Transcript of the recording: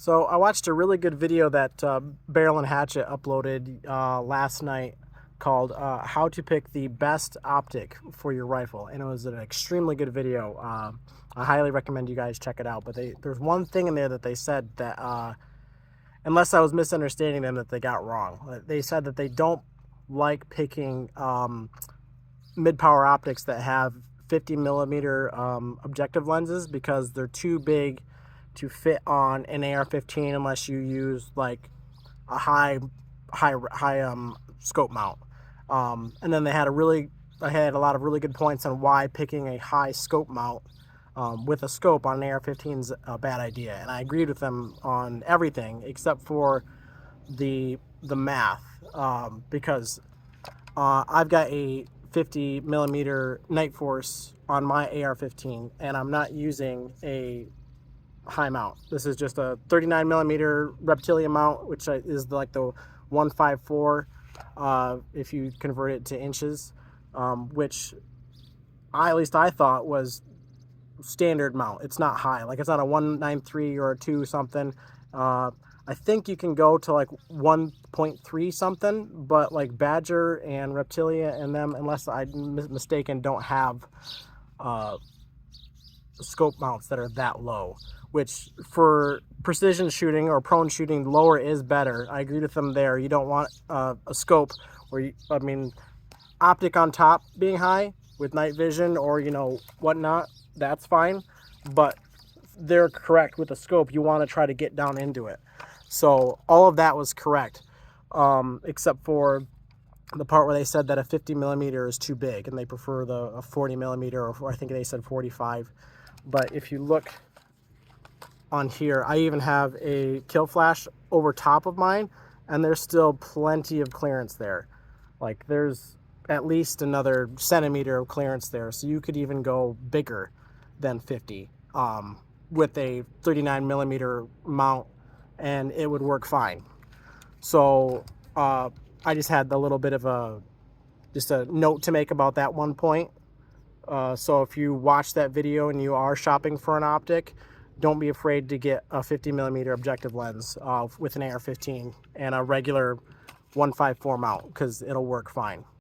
So I watched a really good video that Barrel and Hatchet uploaded last night called How to Pick the Best Optic for Your Rifle. And it was an extremely good video. I highly recommend you guys check it out. But there's one thing in there that they said that, unless I was misunderstanding them, that they got wrong. They said that they don't like picking mid-power optics that have 50 millimeter objective lenses because they're too big to fit on an AR-15 unless you use like a high scope mount. And then I had a lot of really good points on why picking a high scope mount with a scope on an AR-15 is a bad idea. And I agreed with them on everything except for the math, because I've got a 50 millimeter Night Force on my AR-15 and I'm not using a high mount. This is just a 39 millimeter Reptilian mount, which is like the 154 if you convert it to inches, which at least I thought was standard mount. It's not high, like it's not a 193 or a 2 something. I think you can go to like 1.3 something, but like Badger and Reptilia and them, unless I'm mistaken, don't have scope mounts that are that low, which for precision shooting or prone shooting, lower is better. I agree with them there. You don't want a scope where optic on top being high with night vision or whatnot, that's fine, but they're correct with the scope. You want to try to get down into it. So all of that was correct, except for the part where they said that a 50 millimeter is too big and they prefer a 40 millimeter, or I think they said 45. But if you look on here, I even have a kill flash over top of mine and there's still plenty of clearance there. Like there's at least another centimeter of clearance there. So you could even go bigger than 50 with a 39 millimeter mount and it would work fine. So I just had a little bit of a note to make about that one point. So if you watch that video and you are shopping for an optic, don't be afraid to get a 50 millimeter objective lens with an AR-15 and a regular 154 mount, because it'll work fine.